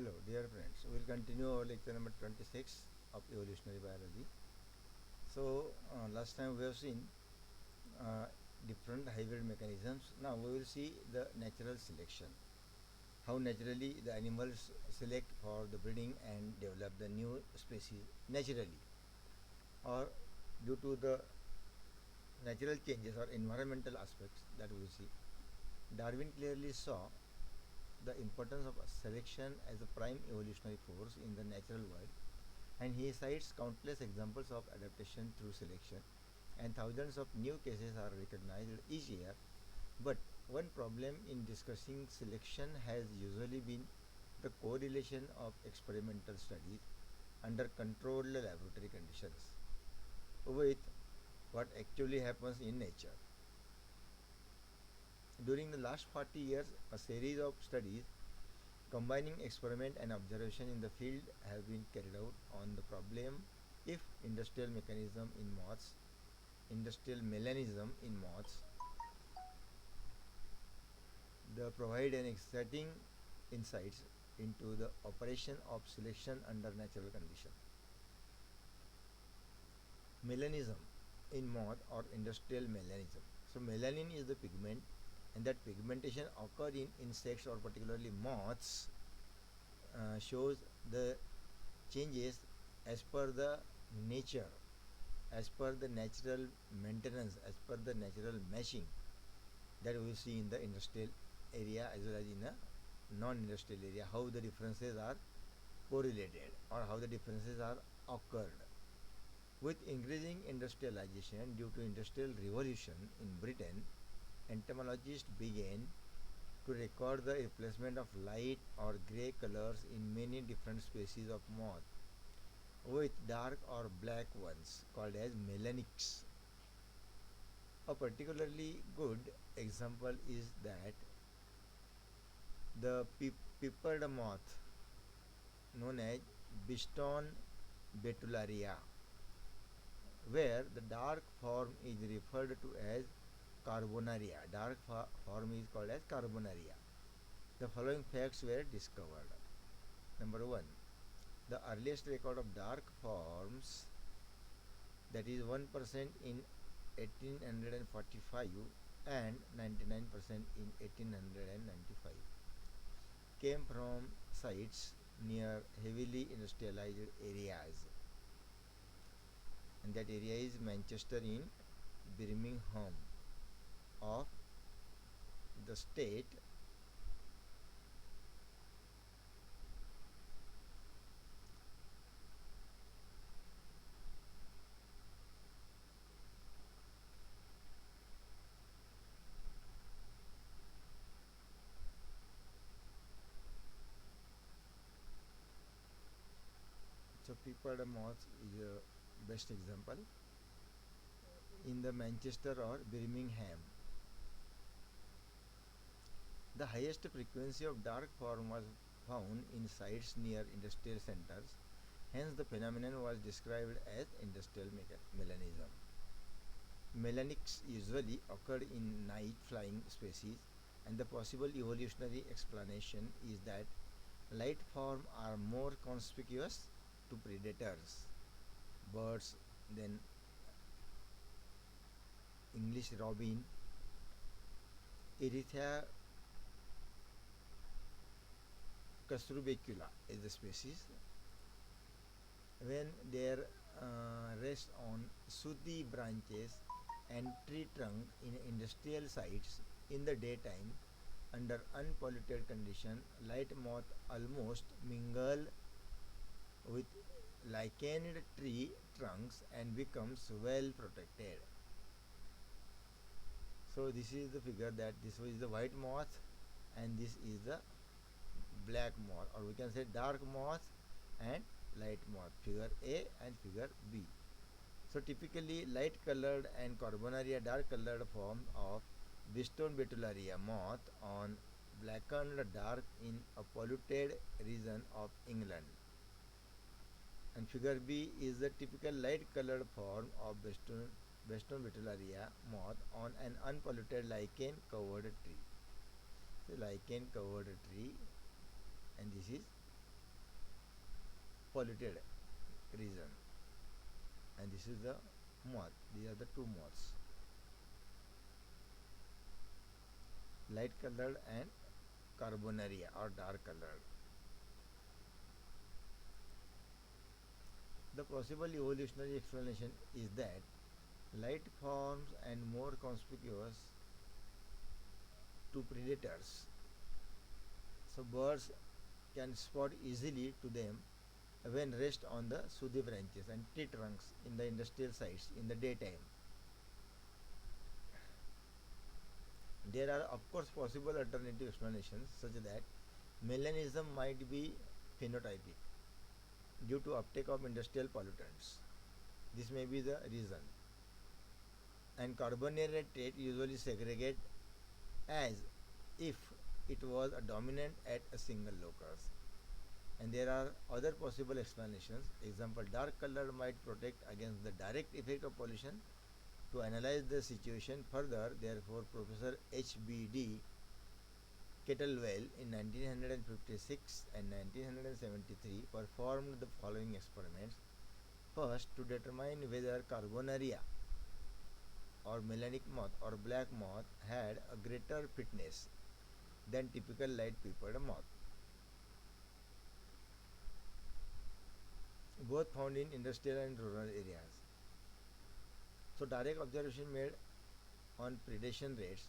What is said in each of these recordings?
Hello, dear friends. We will continue our lecture number 26 of evolutionary biology. Last time we have seen uh, different hybrid mechanisms. Now, we will see the natural selection. How naturally the animals select for the breeding and develop the new species naturally, or due to the natural changes or environmental aspects that we see. Darwin clearly saw the importance of selection as a prime evolutionary force in the natural world, and he cites countless examples of adaptation through selection, and thousands of new cases are recognized each year. But one problem in discussing selection has usually been the correlation of experimental studies under controlled laboratory conditions with what actually happens in nature. During the last 40 years, a series of studies combining experiment and observation in the field have been carried out on the problem if industrial melanism in moths, they provide an exciting insights into the operation of selection under natural conditions. Melanism in moth or industrial melanism. So melanin is the pigment, and that pigmentation occurs in insects or particularly moths, shows the changes as per the nature, as per the natural maintenance, as per the natural meshing that we see in the industrial area as well as in the non-industrial area, how the differences are correlated or how the differences are occurred. With increasing industrialization due to industrial revolution in Britain, entomologists began to record the replacement of light or grey colors in many different species of moth with dark or black ones called as melanics. A particularly good example is that the peppered moth known as Biston betularia, where the dark form is referred to as Carbonaria. Dark form is called as Carbonaria. The following facts were discovered. Number one, the earliest record of dark forms, that is 1% in 1845 and 99% in 1895, came from sites near heavily industrialized areas, and that area is Manchester in Birmingham of the state so peppered moth is a best example in the Manchester or Birmingham. The highest frequency of dark form was found in sites near industrial centers, hence the phenomenon was described as industrial melanism. Melanics usually occurred in night flying species, and the possible evolutionary explanation is that light forms are more conspicuous to predators, birds, than English robin, Erythra castrubecula is the species. When they rest on sooty branches and tree trunk in industrial sites in the daytime under unpolluted condition, light moth almost mingle with lichened tree trunks and becomes well protected. So this is the figure that this is the white moth and this is the black moth, or we can say dark moth and light moth, figure A and figure B. So typically light colored and Carbonaria dark colored form of Biston betularia moth on blackened dark in a polluted region of England. And figure B is the typical light colored form of Biston betularia moth on an unpolluted lichen covered tree. So lichen covered tree, and this is polluted region. And this is the moth. These are the two moths, light colored and carbonaria or dark colored. The possible evolutionary explanation is that light forms and more conspicuous to predators, so birds can spot easily to them when rest on the sooty branches and tree trunks in the industrial sites in the daytime. There are of course possible alternative explanations such that melanism might be phenotypic due to uptake of industrial pollutants. This may be the reason. And carbonate trait usually segregate as if it was a dominant at a single locus. And there are other possible explanations. Example, dark color might protect against the direct effect of pollution. To analyze the situation further, therefore, Professor H.B.D. Kettlewell in 1956 and 1973 performed the following experiments. First, to determine whether Carbonaria or melanic moth or black moth had a greater fitness than typical light peppered moth. Both found in industrial and rural areas. So direct observation made on predation rates.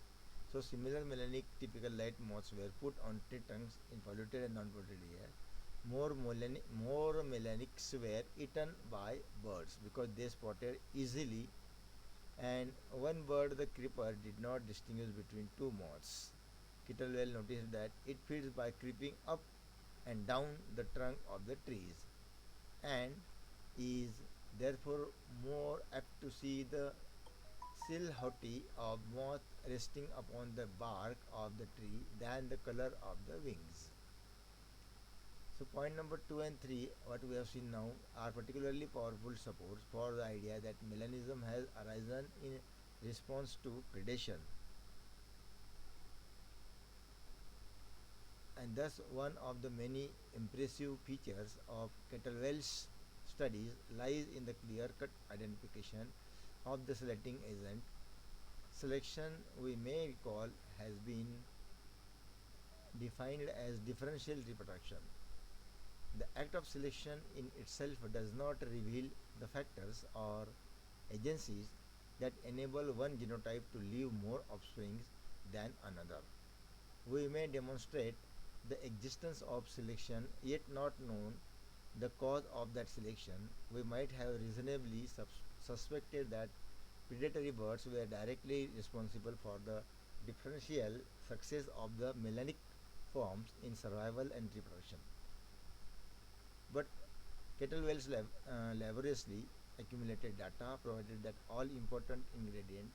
So similar melanic typical light moths were put on tree trunks in polluted and non-polluted areas. More melanics were eaten by birds because they spotted easily, and one bird, the creeper, did not distinguish between two moths. Kittlewell noticed that it feeds by creeping up and down the trunk of the trees and is therefore more apt to see the silhouette of moth resting upon the bark of the tree than the color of the wings. So point number 2 and 3, what we have seen now, are particularly powerful supports for the idea that melanism has arisen in response to predation, and thus one of the many impressive features of Kettlewell's studies lies in the clear-cut identification of the selecting agent. Selection, we may recall, has been defined as differential reproduction. The act of selection in itself does not reveal the factors or agencies that enable one genotype to leave more offspring than another. We may demonstrate the existence of selection yet not known the cause of that selection. We might have reasonably suspected that predatory birds were directly responsible for the differential success of the melanic forms in survival and reproduction. But Kettlewell's laboriously accumulated data provided that all important ingredient,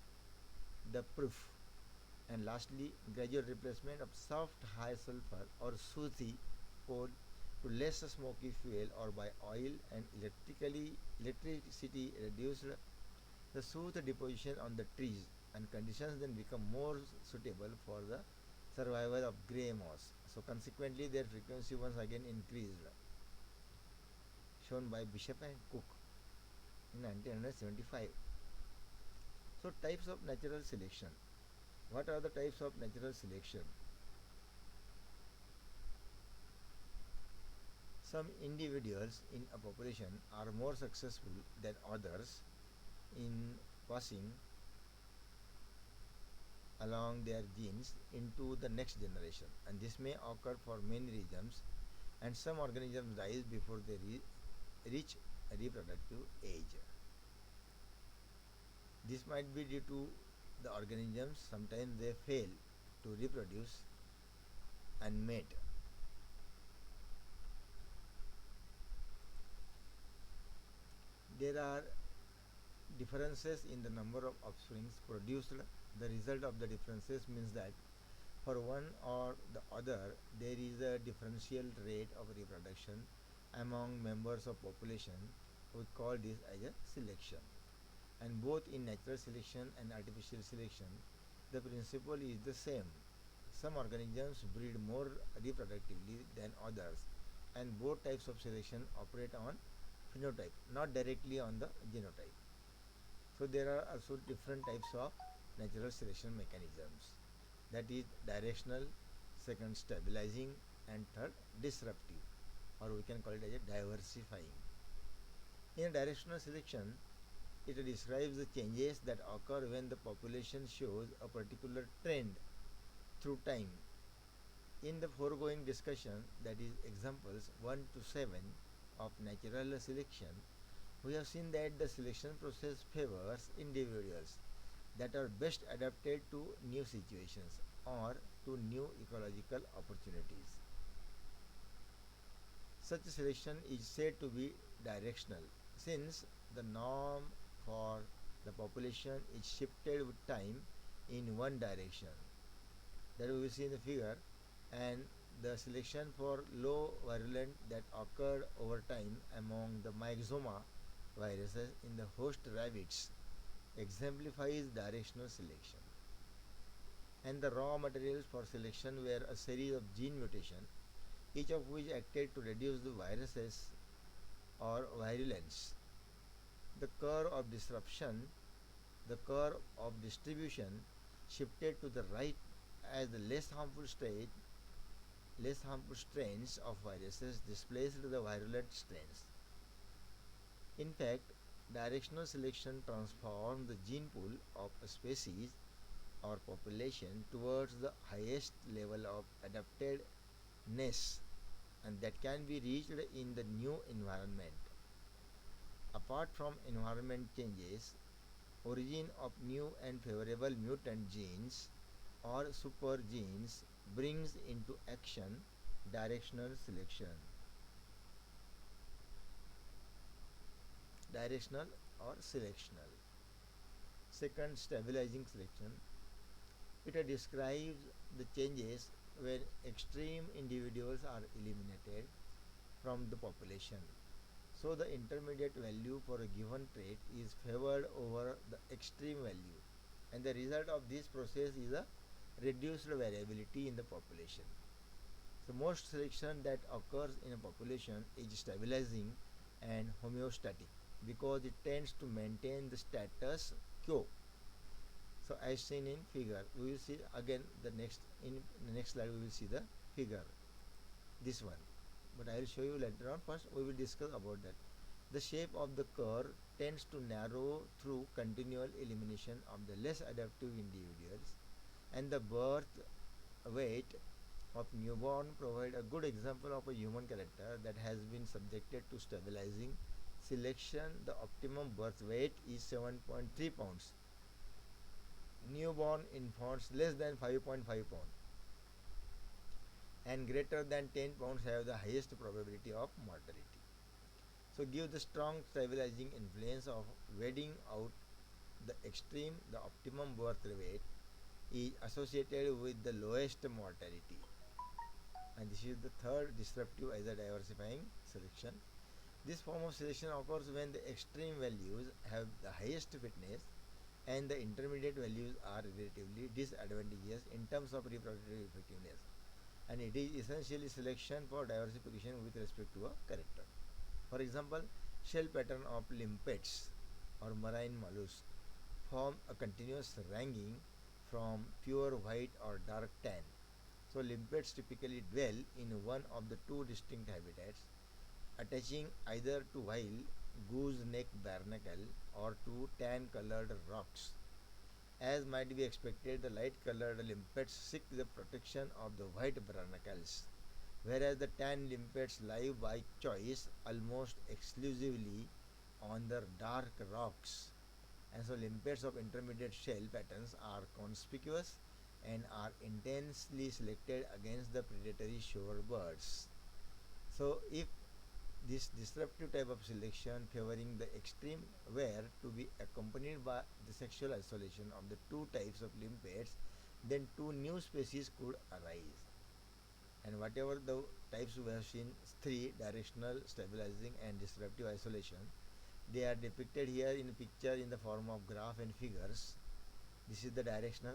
the proof, and lastly, gradual replacement of soft high sulfur or sooty coal to less smoky fuel or by oil and electricity reduced the soot deposition on the trees, and conditions then become more suitable for the survival of grey moss. So consequently their frequency once again increased, shown by Bishop and Cook in 1975. So types of natural selection. What are the types of natural selection? Some individuals in a population are more successful than others in passing along their genes into the next generation, and this may occur for many reasons, and some organisms die before they reach reproductive age. This might be due to the organisms, sometimes they fail to reproduce and mate. There are differences in the number of offspring produced. The result of the differences means that for one or the other there is a differential rate of reproduction among members of population. We call this as a selection. And both in natural selection and artificial selection, the principle is the same. Some organisms breed more reproductively than others, and both types of selection operate on phenotype, not directly on the genotype. So there are also different types of natural selection mechanisms. That is directional, second stabilizing, and third disruptive, or we can call it as a diversifying. In a directional selection, it describes the changes that occur when the population shows a particular trend through time. In the foregoing discussion, that is examples 1 to 7 of natural selection, we have seen that the selection process favors individuals that are best adapted to new situations or to new ecological opportunities. Such selection is said to be directional since the norm for the population is shifted with time in one direction. That we will see in the figure, and the selection for low virulent that occurred over time among the myxoma viruses in the host rabbits exemplifies directional selection. And the raw materials for selection were a series of gene mutations, each of which acted to reduce the viruses or virulence. The curve of disruption, the curve of distribution shifted to the right as the less harmful strains of viruses displaced the virulent strains. In fact, directional selection transformed the gene pool of a species or population towards the highest level of adaptedness, and that can be reached in the new environment. Apart from environment changes, origin of new and favorable mutant genes or super genes brings into action directional selection. Directional or selectional. Second, stabilizing selection. It describes the changes when extreme individuals are eliminated from the population. So the intermediate value for a given trait is favored over the extreme value, and the result of this process is a reduced variability in the population. So most selection that occurs in a population is stabilizing and homeostatic because it tends to maintain the status quo. So as seen in figure, we will see again in the next slide we will see the figure, this one, but I will show you later on. First we will discuss about that. The shape of the curve tends to narrow through continual elimination of the less adaptive individuals, and the birth weight of newborn provide a good example of a human character that has been subjected to stabilizing selection. The optimum birth weight is 7.3 pounds. Newborn infants less than 5.5 pounds and greater than 10 pounds have the highest probability of mortality. So give the strong stabilizing influence of weeding out the extreme. The optimum birth weight is associated with the lowest mortality. And this is the third disruptive as a diversifying selection. This form of selection occurs when the extreme values have the highest fitness and the intermediate values are relatively disadvantageous in terms of reproductive effectiveness, and it is essentially selection for diversification with respect to a character. For example, shell pattern of limpets or marine mollusks form a continuous ranking from pure white or dark tan. So limpets typically dwell in one of the two distinct habitats, attaching either to wild gooseneck barnacle or to tan colored rocks. As might be expected, the light colored limpets seek the protection of the white barnacles, whereas the tan limpets live by choice almost exclusively on the dark rocks. And so limpets of intermediate shell patterns are conspicuous and are intensely selected against the predatory shorebirds. So if this disruptive type of selection favoring the extreme were to be accompanied by the sexual isolation of the two types of limpets, then two new species could arise. And whatever the types we have seen, three: directional, stabilizing, and disruptive isolation, they are depicted here in a picture in the form of graph and figures. This is the directional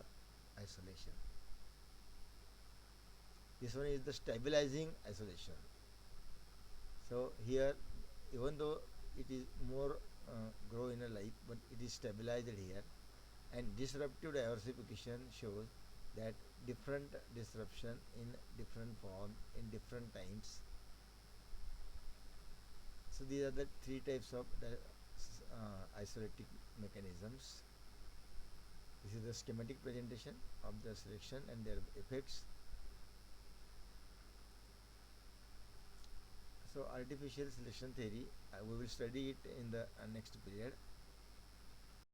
isolation. This one is the stabilizing isolation. So here, even though it is more grow in a life, but it is stabilized here. And disruptive diversification shows that different disruption in different form in different times. So these are the three types of the isolectic mechanisms. This is the schematic presentation of the selection and their effects. So artificial selection theory, we will study it in the next period.